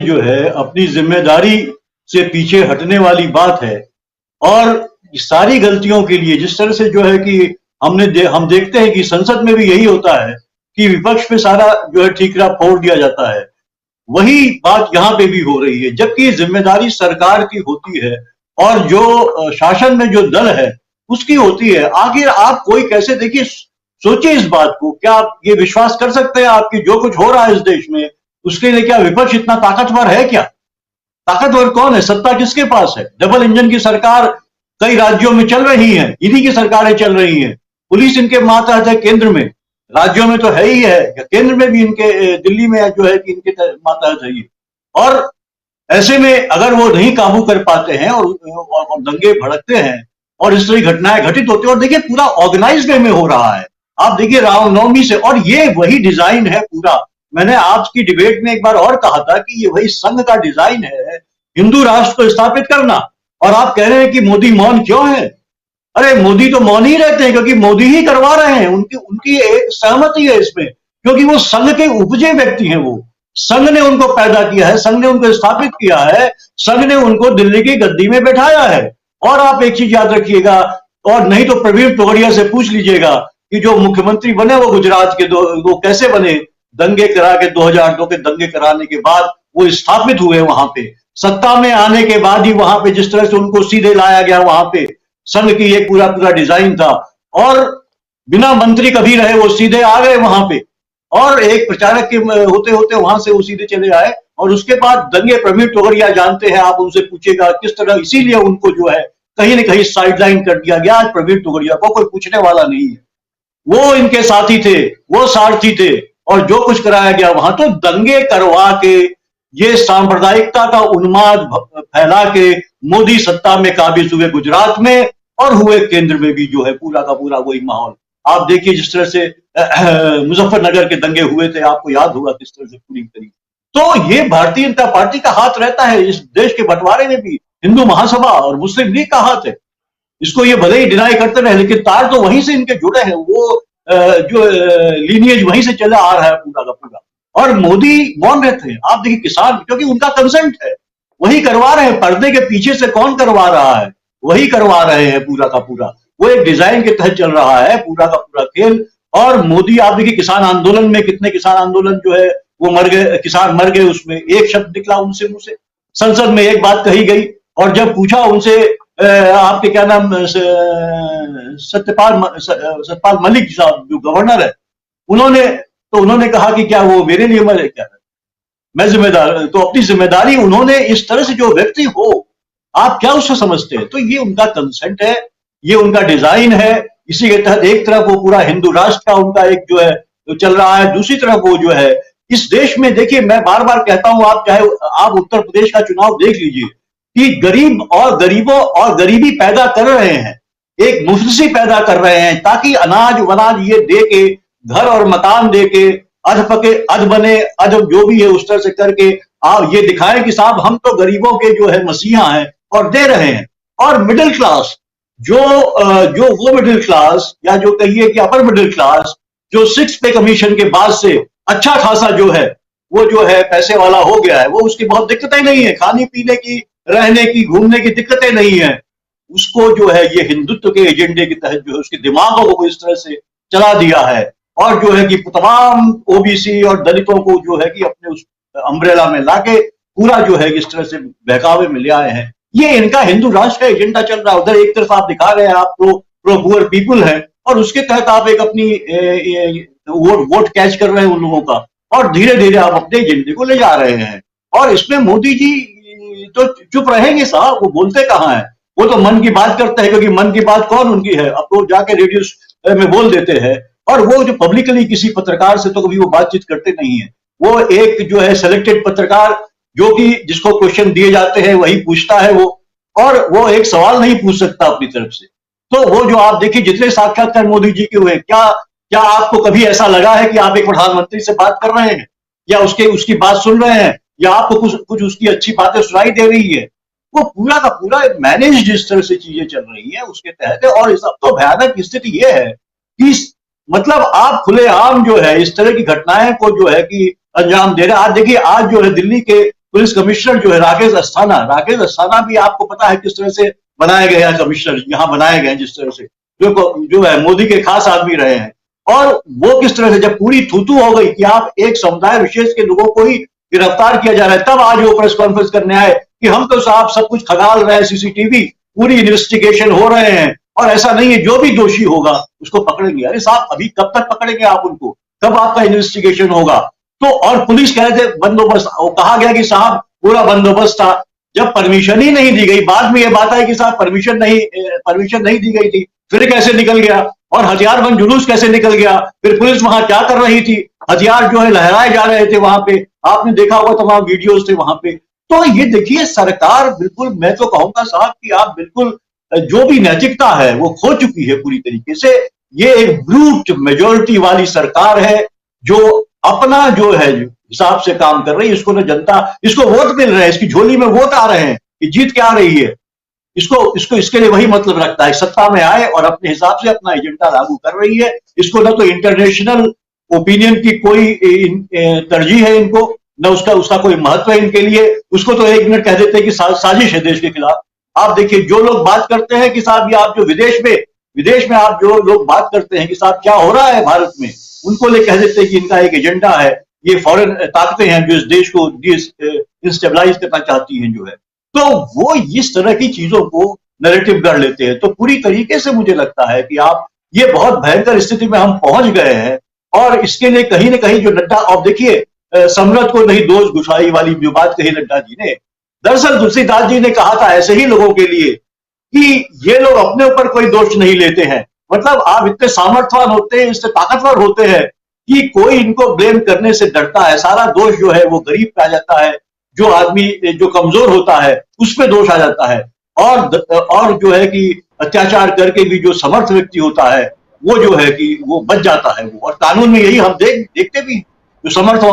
जो है अपनी जिम्मेदारी से पीछे हटने वाली बात है। और सारी गलतियों के लिए जिस तरह से जो है कि हम देखते हैं कि संसद में भी यही होता है कि विपक्ष पे सारा जो है ठीकरा फोड़ दिया जाता है। वही बात यहाँ पे भी हो रही है, जबकि जिम्मेदारी सरकार की होती है और जो शासन में जो दल है उसकी होती है। आखिर आप कोई कैसे, देखिए सोचिए इस बात को, क्या आप ये विश्वास कर सकते हैं आपकी जो कुछ हो रहा है इस देश में उसके लिए क्या विपक्ष इतना ताकतवर है? क्या ताकतवर कौन है? सत्ता किसके पास है? डबल इंजन की सरकार कई राज्यों में चल रही है, इन्हीं की सरकारें चल रही हैं। पुलिस इनके मातहत है केंद्र में, राज्यों में तो है ही है, केंद्र में भी इनके, दिल्ली में जो है कि इनके मातहत है ये। और ऐसे में अगर वो नहीं काबू कर पाते हैं और दंगे भड़कते हैं और इस तरह की घटनाएं घटित होती है, और देखिए पूरा ऑर्गेनाइज वे में हो रहा है। आप देखिए रामनवमी से, और ये वही डिजाइन है पूरा। मैंने आज की डिबेट में एक बार और कहा था कि ये वही संघ का डिजाइन है, हिंदू राष्ट्र को स्थापित करना। और आप कह रहे हैं कि मोदी मौन क्यों है? अरे मोदी तो मौन ही रहते हैं क्योंकि मोदी ही करवा रहे हैं, उनकी उनकी एक सहमति है इसमें, क्योंकि वो संघ के उपजे व्यक्ति हैं। वो संघ ने उनको पैदा किया है, संघ ने उनको स्थापित किया है, संघ ने उनको दिल्ली की गद्दी में बैठाया है। और आप एक चीज याद रखिएगा, और नहीं तो प्रवीण तोगड़िया से पूछ लीजिएगा कि जो मुख्यमंत्री बने वो गुजरात के, वो कैसे बने? दंगे करा के 2002 के दंगे कराने के बाद वो स्थापित हुए वहां पे। सत्ता में आने के बाद ही वहां पे जिस तरह से उनको सीधे लाया गया, वहां पे संघ की एक पूरा पूरा डिजाइन था, और बिना मंत्री कभी रहे वो सीधे आ गए वहां पे, और एक प्रचारक के होते होते वहां से वो सीधे चले आए। और उसके बाद दंगे प्रवीण तोगड़िया जानते हैं, आप उनसे पूछेगा किस तरह, इसीलिए उनको जो है कहीं ना कहीं साइडलाइन कर दिया गया। आज प्रवीण तोगड़िया को कोई पूछने वाला नहीं है, वो इनके साथी थे, वो सारथी थे, और जो कुछ कराया गया वहां तो दंगे करवा के, ये सांप्रदायिकता का उन्माद फैला के मोदी सत्ता में काबिज हुए गुजरात में, और हुए केंद्र में भी जो है पूरा का पूरा वही माहौल। आप देखिए जिस तरह से मुजफ्फरनगर के दंगे हुए थे, आपको याद होगा किस तरह से पूरी तरीके। तो ये भारतीय जनता पार्टी का हाथ रहता है इस देश के बंटवारे में भी, हिंदू महासभा और मुस्लिम लीग का हाथ है। इसको ये भले ही डिनाई करते रहे, लेकिन तार तो वहीं से इनके जुड़े हैं, वो जो लीनिएज वहीं से चला आ रहा है पूरा का पूरा। और मोदी मौन रहते हैं। आप देखिए किसान, क्योंकि उनका कंसेंट है, वही करवा रहे हैं। पर्दे के पीछे से कौन करवा रहा है? वही करवा रहे हैं पूरा का पूरा। वो एक डिजाइन के तहत चल रहा है पूरा का पूरा खेल। और मोदी, आप देखिए किसान आंदोलन में कितने किसान आंदोलन जो है वो मर गए, किसान मर गए, उसमें एक शब्द निकला उनसे मुंह से, संसद में एक बात कही गई। और जब पूछा उनसे आपके क्या नाम, सत्यपाल मलिक साहब जो गवर्नर है, उन्होंने कहा कि क्या वो मेरे लिए मरे? क्या मैं जिम्मेदार? तो अपनी जिम्मेदारी उन्होंने इस तरह से, जो व्यक्ति हो आप क्या उससे समझते हैं? तो ये उनका कंसेंट है, ये उनका डिजाइन है। इसी के तहत एक तरफ वो पूरा हिंदू राष्ट्र का उनका एक जो है तो चल रहा है, दूसरी तरफ वो जो है इस देश में, देखिए मैं बार बार कहता हूं, आप चाहे आप उत्तर प्रदेश का चुनाव देख लीजिए कि गरीब और गरीबों और गरीबी पैदा कर रहे हैं, एक मुफलिसी पैदा कर रहे हैं, ताकि अनाज वनाज ये दे के, घर और मकान दे के, अध पके अध बने, अध जो भी है उस तरह से करके आप ये दिखाएं कि साहब हम तो गरीबों के जो है मसीहा हैं, और दे रहे हैं। और मिडिल क्लास जो वो मिडिल क्लास, या जो कहिए कि अपर मिडिल क्लास, जो 6 पे कमीशन के बाद से अच्छा खासा जो है वो जो है पैसे वाला हो गया है, वो उसकी बहुत दिक्कतें नहीं है, खाने पीने की, रहने की, घूमने की दिक्कतें नहीं है। उसको जो है ये हिंदुत्व के एजेंडे के तहत जो है उसके दिमागों को इस तरह से चला दिया है, और जो है कि तमाम ओबीसी और दलितों को जो है कि अपने उस अम्ब्रेला में लाके पूरा जो है इस तरह से बहकावे में ले आए हैं। ये इनका हिंदू राष्ट्र का एजेंडा चल रहा है। उधर एक तरफ आप दिखा रहे हैं आप प्रो पुअर पीपुल है, और उसके तहत आप एक अपनी वोट कैच कर रहे हैं उन लोगों का, और धीरे धीरे आप अपने एजेंडे को ले जा रहे हैं। और इसमें मोदी जी तो चुप रहेंगे साहब, वो बोलते कहाँ हैं? वो तो मन की बात करते हैं, क्योंकि मन की बात कौन उनकी है? अब तो जाके रेडियो में बोल देते हैं। और वो जो पब्लिकली किसी पत्रकार से तो कभी वो बातचीत करते नहीं है। वो एक जो है सिलेक्टेड पत्रकार, जो कि जिसको क्वेश्चन दिए जाते हैं वही पूछता है वो, और वो एक सवाल नहीं पूछ सकता अपनी तरफ से। तो वो जो आप देखिए जितने साक्षात्कार मोदी जी के हुए, क्या आपको कभी ऐसा लगा है कि आप एक प्रधानमंत्री से बात कर रहे हैं, या उसकी बात सुन रहे हैं, या आपको कुछ उसकी अच्छी बातें सुनाई दे रही है? वो पूरा का पूरा मैनेज जिस तरह से चीजें चल रही है उसके तहत है। और सब तो भयानक स्थिति ये है कि मतलब आप खुलेआम जो है इस तरह की घटनाएं को जो है कि अंजाम दे रहे हैं। आज देखिए, आज जो है दिल्ली के पुलिस कमिश्नर जो है राकेश अस्थाना भी आपको पता है किस तरह से बनाए गए हैं कमिश्नर, यहाँ बनाए गए हैं जिस तरह से, जो है मोदी के खास आदमी रहे हैं। और वो किस तरह से जब पूरी थूथू हो गई कि आप एक समुदाय विशेष के लोगों को ही गिरफ्तार किया जा रहा है, तब आज वो प्रेस कॉन्फ्रेंस करने आए कि हम तो साहब सब कुछ खंगाल रहे हैं, सीसीटीवी पूरी इन्वेस्टिगेशन हो रहे हैं और ऐसा नहीं है, जो भी दोषी होगा उसको पकड़ेंगे। अरे साहब अभी कब तक पकड़ेंगे आप उनको, कब आपका इन्वेस्टिगेशन होगा? तो और पुलिस कह रहे थे बंदोबस्त, कहा गया कि साहब पूरा बंदोबस्त था, जब परमिशन ही नहीं दी गई, बाद में ये बात है कि साहब परमिशन नहीं दी गई थी, फिर कैसे निकल गया? और हथियारबंद जुलूस कैसे निकल गया? फिर पुलिस वहां क्या कर रही थी? हथियार जो है लहराए जा रहे थे वहां पे, आपने देखा होगा तमाम वीडियोस थे वहां पे। तो ये देखिए सरकार बिल्कुल, मैं तो कहूंगा साहब कि आप बिल्कुल जो भी नैतिकता है वो खो चुकी है पूरी तरीके से। ये एक ब्रूट मेजोरिटी वाली सरकार है जो अपना जो है हिसाब से काम कर रही है। इसको ना जनता, इसको वोट मिल रहे हैं, इसकी झोली में वोट आ रहे हैं, ये जीत के आ रही है। इसको इसके लिए वही मतलब रखता है, सत्ता में आए और अपने हिसाब से अपना एजेंडा लागू कर रही है। इसको ना तो इंटरनेशनल ओपिनियन की कोई तरजीह है इनको, न उसका कोई महत्व है इनके लिए। उसको तो एक मिनट कह देते हैं कि साजिश है देश के खिलाफ। आप देखिए जो लोग बात करते हैं कि साहब ये आप जो विदेश में आप जो लोग बात करते हैं कि साहब क्या हो रहा है भारत में, उनको ले कह देते हैं कि इनका एक एजेंडा है, ये फॉरेन ताकतें हैं जो इस देश को डिस्टेबलाइज करना चाहती हैं जो है। तो वो इस तरह की चीजों को नैरेटिव गढ़ लेते हैं। तो पूरी तरीके से मुझे लगता है कि आप ये बहुत भयंकर स्थिति में हम पहुंच गए हैं। और इसके लिए कहीं ना कहीं जो नड्डा, अब देखिए सम्राट को नहीं दोष गुसाई वाली जो बात कही नड्डा जी ने, दरअसल तुलसीदास जी ने कहा था ऐसे ही लोगों के लिए कि ये लोग अपने ऊपर कोई दोष नहीं लेते हैं। मतलब आप इतने सामर्थ्यवान होते हैं, इससे ताकतवर होते हैं कि कोई इनको ब्लेम करने से डरता है। सारा दोष जो है वो गरीब पे आ जाता है, जो आदमी जो कमजोर होता है उस पर दोष आ जाता है। और जो है कि अत्याचार करके भी जो समर्थ व्यक्ति होता है वो जो है कि वो बच जाता है। वो और कानून में यही हम देखते भी, जो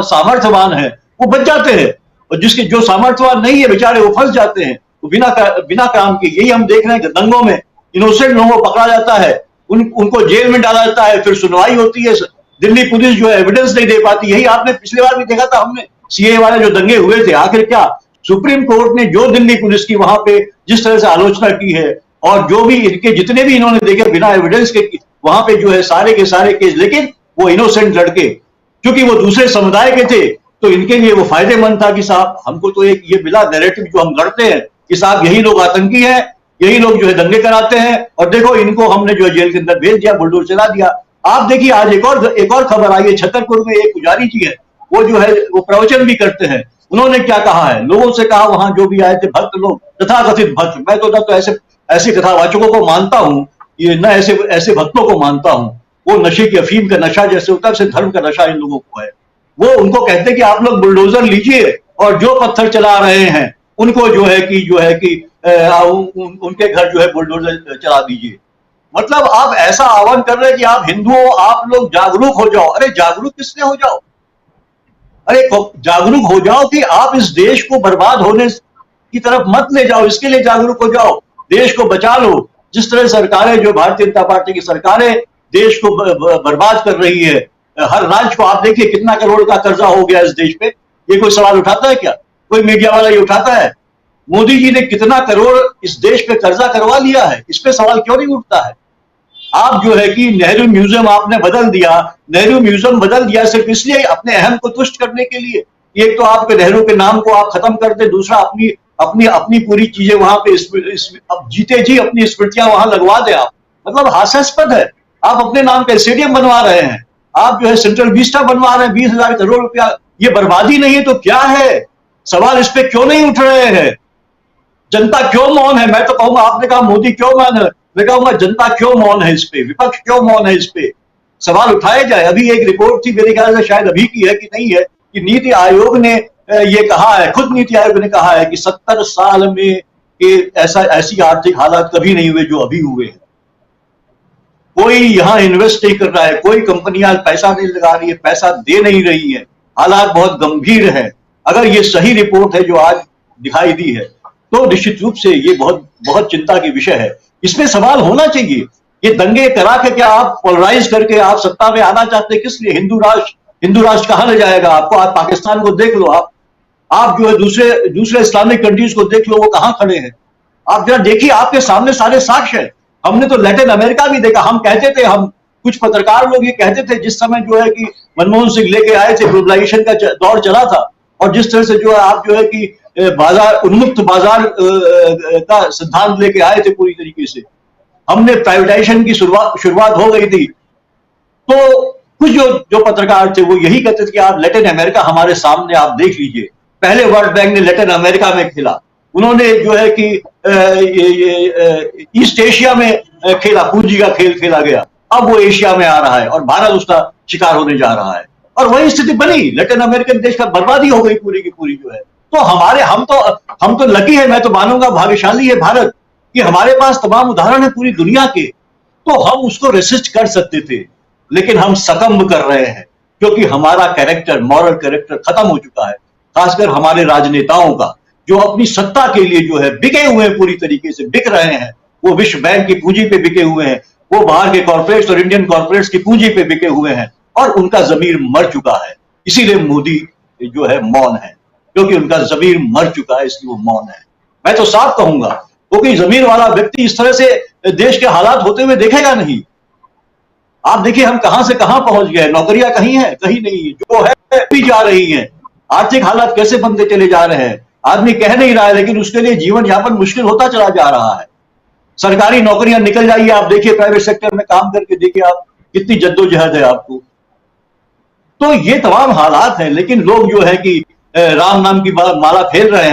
सामर्थ्यवान है वो बच जाते हैं, और जो सामर्थ्यवान नहीं है बेचारे वो फंस जाते हैं, वो बिना काम के। यही हम देख रहे हैं कि दंगों में इनोसेंट लोगों को पकड़ा जाता है, उनको जेल में डाला जाता है, फिर सुनवाई होती है, दिल्ली पुलिस जो है एविडेंस नहीं दे पाती। यही आपने पिछली बार भी देखा था, हमने सीए वाले जो दंगे हुए थे, आखिर क्या सुप्रीम कोर्ट ने जो दिल्ली पुलिस की वहां पे जिस तरह से आलोचना की है, और जो भी इनके जितने भी इन्होंने देखे बिना एविडेंस के वहां पे जो है सारे के सारे केस, लेकिन वो इनोसेंट लड़के क्योंकि वो दूसरे समुदाय के थे तो इनके लिए वो फायदेमंद था कि साहब हमको तो एक ये मिला नैरेटिव जो हम गढ़ते हैं कि साहब यही लोग आतंकी हैं, यही लोग जो है दंगे कराते हैं, और देखो इनको हमने जो है जेल के अंदर भेज दिया, बुलडोजर चला दिया। आप देखिए आज एक और खबर आई है, छतरपुर में एक पुजारी जी है, वो जो है वो प्रवचन भी करते हैं। उन्होंने क्या कहा है, लोगों से कहा, वहां जो भी आए थे भक्त लोग, तथाकथित भक्त, मैं तो ना तो ऐसे कथावाचकों को मानता हूं, ये न ऐसे भक्तों को मानता हूं। वो नशे की, अफीम का नशा जैसे होता है, धर्म का नशा इन लोगों को है। वो उनको कहते हैं कि आप लोग बुलडोजर लीजिए और जो पत्थर चला रहे हैं उनको जो है कि उनके घर जो है बुलडोजर चला दीजिए। मतलब आप ऐसा आह्वान कर रहे हैं कि आप हिंदुओं, आप लोग जागरूक हो जाओ। अरे जागरूक किसने हो जाओ? अरे जागरूक हो जाओ कि आप इस देश को बर्बाद होने की तरफ मत ले जाओ, इसके लिए जागरूक हो जाओ, देश को बचा लो। जिस तरह सरकारें, जो भारतीय जनता पार्टी की सरकारें देश को बर्बाद कर रही है, हर राज्य को आप देखिए कितना करोड़ का कर्जा हो गया इस देश पे, ये कोई सवाल उठाता है क्या? कोई मीडिया वाला ये उठाता है? मोदी जी ने कितना करोड़ इस देश पे कर्जा करवा लिया है, इस पे सवाल क्यों नहीं उठता है? आप जो है कि नेहरू म्यूजियम आपने बदल दिया, नेहरू म्यूजियम बदल दिया सिर्फ इसलिए अपने अहम को तुष्ट करने के लिए। एक तो आपके नेहरू के नाम को आप खत्म कर दे, दूसरा अपनी पूरी चीजें वहां पे अब जीते जी अपनी स्मृतियां वहां लगवा दे आप। मतलब हास्यास्पद है। आप अपने नाम का स्टेडियम बनवा रहे हैं, आप जो है सेंट्रल विस्टा बनवा रहे हैं 20,000 करोड़ रुपया। ये बर्बादी नहीं है तो क्या है? सवाल इस पे क्यों नहीं उठ रहे हैं? जनता क्यों मौन है? मैं तो कहूंगा, आपने कहा मोदी क्यों मौन है, मैं कहूंगा जनता क्यों मौन है इस पे, विपक्ष क्यों मौन है इस पे? सवाल उठाए जाए। अभी एक रिपोर्ट थी, मेरे ख्याल से शायद अभी की है कि नहीं है, कि नीति आयोग ने ये कहा है, खुद नीति आयोग ने कहा है कि 70 साल में ऐसी आर्थिक हालात कभी नहीं हुए जो अभी हुए हैं। कोई यहां इन्वेस्ट नहीं कर रहा है, कोई कंपनियां पैसा नहीं लगा रही है, पैसा दे नहीं रही है, हालात बहुत गंभीर है। अगर ये सही रिपोर्ट है जो आज दिखाई दी है तो निश्चित रूप से ये बहुत बहुत चिंता की विषय है। इसमें सवाल होना चाहिए, ये दंगे करा के क्या आप पोलराइज करके आप सत्ता में आना चाहते हैं? किस लिए? हिंदू राष्ट्र कहां ले जाएगा आपको? आप पाकिस्तान को देख लो, आप जो है दूसरे इस्लामिक कंट्रीज को देख लो, वो कहां खड़े हैं। आप जरा देखिए, आपके सामने सारे साक्ष्य हैं। हमने तो लैटिन अमेरिका भी देखा। हम कहते थे, हम कुछ पत्रकार लोग ये कहते थे, जिस समय जो है कि मनमोहन सिंह लेके आए थे, ग्लोबलाइजेशन का दौर चला था, और जिस तरह से जो है आप जो है कि बाजार, उन्मुक्त बाजार का सिद्धांत लेके आए थे पूरी तरीके से, हमने प्राइवेटाइजेशन की शुरुआत हो गई थी, तो कुछ जो पत्रकार थे वो यही कहते थे कि आप लैटिन अमेरिका हमारे सामने आप देख लीजिए। पहले वर्ल्ड बैंक ने लैटिन अमेरिका में खेला, उन्होंने जो है कि ईस्ट एशिया में खेला, पूंजी का खेल खेला गया। अब वो एशिया में आ रहा है और भारत उसका शिकार होने जा रहा है, और वही स्थिति बनी। लैटिन अमेरिकन देश का बर्बादी हो गई पूरी की पूरी जो है। तो हम तो लकी है, मैं तो मानूंगा भाग्यशाली है भारत, कि हमारे पास तमाम उदाहरण है पूरी दुनिया के। तो हम उसको रेसिस्ट कर सकते थे, लेकिन हम सकम्ब कर रहे हैं, क्योंकि हमारा कैरेक्टर, मॉरल कैरेक्टर खत्म हो चुका है। खासकर हमारे राजनेताओं का, जो अपनी सत्ता के लिए जो है बिके हुए हैं, पूरी तरीके से बिक रहे हैं। वो विश्व बैंक की पूंजी पे बिके हुए हैं, वो बाहर के कॉर्पोरेट्स और इंडियन कॉर्पोरेट्स की पूंजी पे बिके हुए हैं, और उनका जमीर मर चुका है। इसीलिए मोदी जो है मौन है, क्योंकि उनका जमीर मर चुका है, इसलिए वो मौन है। मैं तो साफ कहूंगा, क्योंकि जमीर वाला व्यक्ति इस तरह से देश के हालात होते हुए देखेगा नहीं। आप देखिए हम कहां से कहां पहुंच गए। नौकरियां कहीं है? कहीं नहीं। जो है भी जा रही है। आर्थिक हालात कैसे बनते चले जा रहे हैं, आदमी कह नहीं रहा है, लेकिन उसके लिए जीवन यापन मुश्किल होता चला जा रहा है। सरकारी नौकरियां निकल जाइए, आप देखिए प्राइवेट सेक्टर में काम करके देखिए आप, कितनी जद्दोजहद है आपको। तो ये तमाम हालात हैं, लेकिन लोग जो है कि राम नाम की माला फेर रहे हैं।